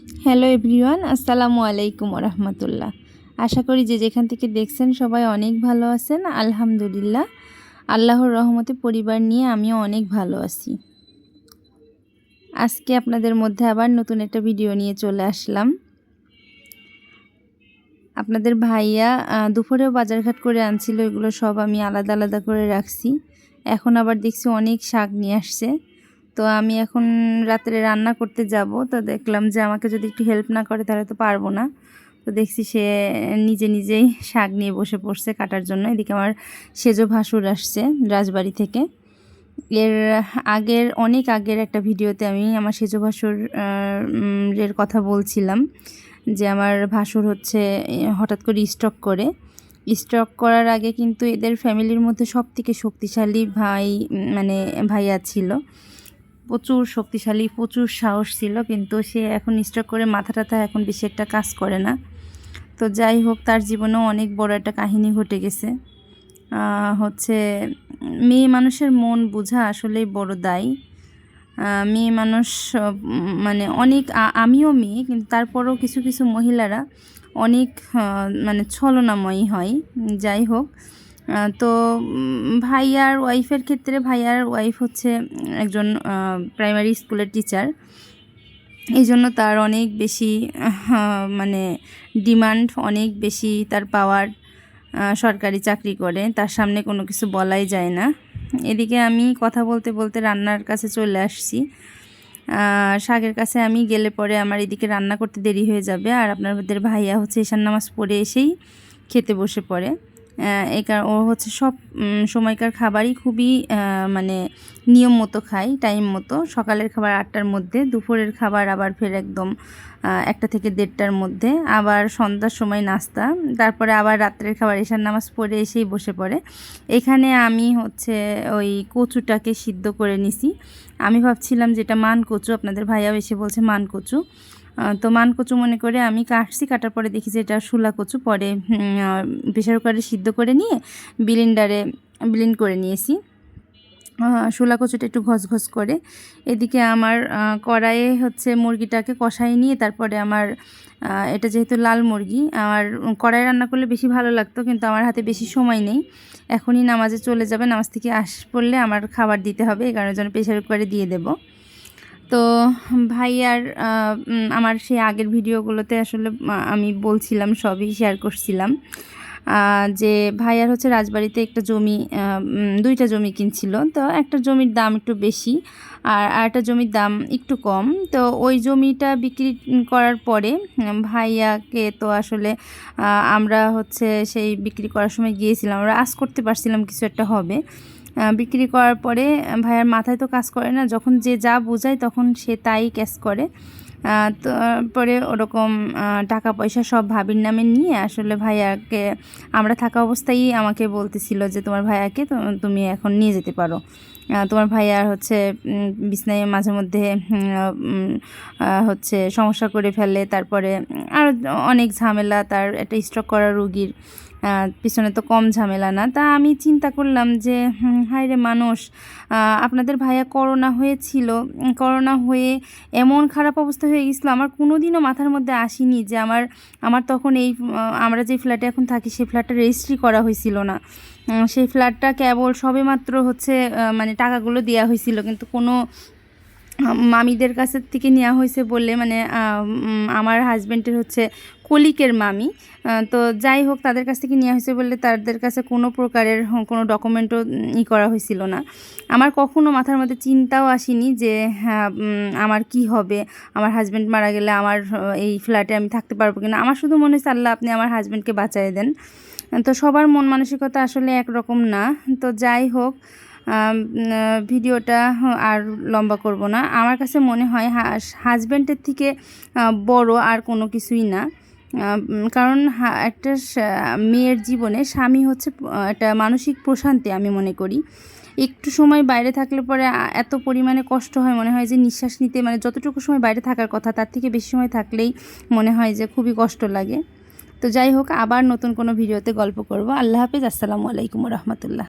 Hello everyone, আসসালামু আলাইকুম রহমতুল্লাহ। আশা করি যে যেখান থেকে দেখছেন সবাই অনেক ভালো আছেন। আলহামদুলিল্লাহ, আল্লাহর রহমতে পরিবার নিয়ে আমিও অনেক ভালো আছি। আজকে আপনাদের মধ্যে আবার নতুন একটা ভিডিও নিয়ে চলে আসলাম। আপনাদের ভাইয়া দুপুরেও বাজারঘাট করে আনছিল, এগুলো সব আমি আলাদা আলাদা করে রাখছি। এখন আবার দেখছি অনেক শাক নিয়ে আসছে। তো আমি এখন রাত্রে রান্না করতে যাব, তো দেখলাম যে আমাকে যদি একটু হেল্প না করে তাহলে তো পারবো না। তো দেখছি সে নিজেই শাক নিয়ে বসে পড়ছে কাটার জন্য। এদিকে আমার সেজো ভাসুর আসছে রাজবাড়ি থেকে। অনেক আগের একটা ভিডিওতে আমি আমার সেজো ভাসুর এর কথা বলছিলাম যে আমার ভাসুর হচ্ছে হঠাৎ করে স্ট্রোক করার আগে কিন্তু এদের ফ্যামিলির মধ্যে সবথেকে শক্তিশালী ভাইয়া ছিল। প্রচুর শক্তিশালী, প্রচুর সাহস ছিল, কিন্তু সে এখন স্ট্রোক করে মাথা টাথা এখন বেশি একটা কাজ করে না। তো যাই হোক, তার জীবনেও অনেক বড় একটা কাহিনী ঘটে গেছে। হচ্ছে মেয়ে মানুষের মন বোঝা আসলেই বড় দায়। মেয়ে মানুষ অনেক, আমিও মেয়ে, কিন্তু তারপরেও কিছু কিছু মহিলারা অনেক ছলনাময়ী হয়। যাই হোক, তো ভাইয়ার ওয়াইফের ক্ষেত্রে, ভাইয়ার ওয়াইফ হচ্ছে একজন প্রাইমারি স্কুলের টিচার। এই জন্য তার অনেক বেশি ডিমান্ড, অনেক বেশি তার পাওয়ার। সরকারি চাকরি করে, তার সামনে কোনো কিছু বলাই যায় না। এদিকে আমি কথা বলতে বলতে রান্নার কাছে চলে আসছি। শাকের কাছে আমি গেলে পরে আমার এদিকে রান্না করতে দেরি হয়ে যাবে, আর আপনাদের ভাইয়া হচ্ছে ঈশান নামাজ পড়ে এসেই খেতে বসে পড়ে। ও হচ্ছে সব সময়কার খাবারই খুবই নিয়ম মতো খায়, টাইম মতো। সকালের খাবার 8টার মধ্যে, দুপুরের খাবার আবার ফের একদম 1টা থেকে 1:30টার মধ্যে, আবার সন্ধ্যার সময় নাস্তা, তারপরে আবার রাত্রের খাবার ঈশান নামাজ পড়ে এসেই বসে পড়ে। এখানে আমি হচ্ছে ওই কচুটাকে সিদ্ধ করে নিছি। আমি ভাবছিলাম যেটা মান কচু, আপনাদের ভাইয়াও এসে বলছে মান কচু। তো মান কচু মনে করে আমি কাটার পরে দেখি যে এটা শুলা কচু। পরে প্রেসার কুকারে সিদ্ধ করে নিয়ে ব্লেন্ড করে নিয়েছি। শুলা কচুটা একটু ঘস করে। এদিকে আমার কড়াইয়ে হচ্ছে মুরগিটাকে কষাই নিয়ে, তারপরে আমার এটা যেহেতু লাল মুরগি, আমার কড়াই রান্না করলে বেশি ভালো লাগতো, কিন্তু আমার হাতে বেশি সময় নেই। এখনই নামাজে চলে যাবে, নামাজ থেকে পড়লে আমার খাবার দিতে হবে, এই কারণের জন্য প্রেসার কুকারে দিয়ে দেব। তো ভাইয়ার আমার সেই আগের ভিডিওগুলোতে আসলে আমি বলছিলাম, সবই শেয়ার করছিলাম যে ভাইয়ার হচ্ছে রাজবাড়িতে একটা জমি, 2টা জমি কিনছিল। তো একটা জমির দাম একটু বেশি, আর একটা জমির দাম একটু কম। তো ওই জমিটা বিক্রি করার পরে ভাইয়াকে তো আসলে আমরা হচ্ছে সেই বিক্রি করার সময় গিয়েছিলাম, আমরা আশ করতে পারছিলাম কিছু একটা হবে। বিক্রি করার পরে ভাইয়ার মাথায় তো কাজ করে না, যখন যে যা বোঝায় তখন সে তাই ক্যাশ করে। তারপরে ওরকম টাকা পয়সা সব ভাবির নামে নিয়ে আসলে ভাইয়াকে, আমরা থাকা অবস্থায় আমাকে বলতেছিল যে তোমার ভাইয়াকে তুমি এখন নিয়ে যেতে পারো। তোমার ভাইয়ার হচ্ছে বিছনায় মাঝে মধ্যে হচ্ছে সমস্যা করে ফেলে, তারপরে আর অনেক ঝামেলা, তার একটা স্ট্রোক করা রুগীর পিছনে তো কম ঝামেলা না। তা আমি চিন্তা করলাম যে হায় রে মানুষ, আপনাদের ভাইয়া করোনা হয়েছিল, করোনা হয়ে এমন খারাপ অবস্থা হয়ে গেছিলো, আমার কোনো দিনও মাথার মধ্যে আসেনি যে আমার তখন আমরা যে ফ্ল্যাটে এখন থাকি সেই ফ্ল্যাটটা রেজিস্ট্রি করা হয়েছিল না। সেই ফ্ল্যাটটা কেবল সবেমাত্র হচ্ছে টাকাগুলো দেওয়া হয়েছিল, কিন্তু কোনো মামিদের কাছের থেকে নেওয়া হয়েছে বলে, আমার হাজব্যান্ডের হচ্ছে কলিকের মামি। তো যাই হোক, তাদের কাছ থেকে নেওয়া হয়েছে বলে তাদের কাছে কোনো প্রকারের কোনো ডকুমেন্টও করা হয়েছিল না। আমার কখনো মাথার মধ্যে চিন্তাও আসেনি যে আমার কি হবে, আমার হাজব্যান্ড মারা গেলে আমার এই ফ্ল্যাটে আমি থাকতে পারবো কিনা। আমার শুধু মনে হচ্ছে আল্লাহ আপনি আমার হাজব্যান্ডকে বাঁচিয়ে দেন। তো সবার মন মানসিকতা আসলে একরকম না। তো যাই হোক, ভিডিওটা আর লম্বা করব না। আমার কাছে মনে হয় হাজব্যান্ডের থেকে বড় আর কোনো কিছুই না। কারণ একটা মেয়ের জীবনে স্বামী হচ্ছে একটা মানসিক প্রশান্তি, আমি মনে করি। একটু সময় বাইরে থাকলে পরে এত পরিমাণে কষ্ট হয়, মনে হয় যে নিঃশ্বাস নিতে, যতটুকু সময় বাইরে থাকার কথা তার থেকে বেশি সময় থাকলেই মনে হয় যে খুবই কষ্ট লাগে। তো যাই হোক, আবার নতুন কোনো ভিডিওতে গল্প করব। আল্লাহ হাফেজ, আসসালামু আলাইকুম রহমতুল্লাহ।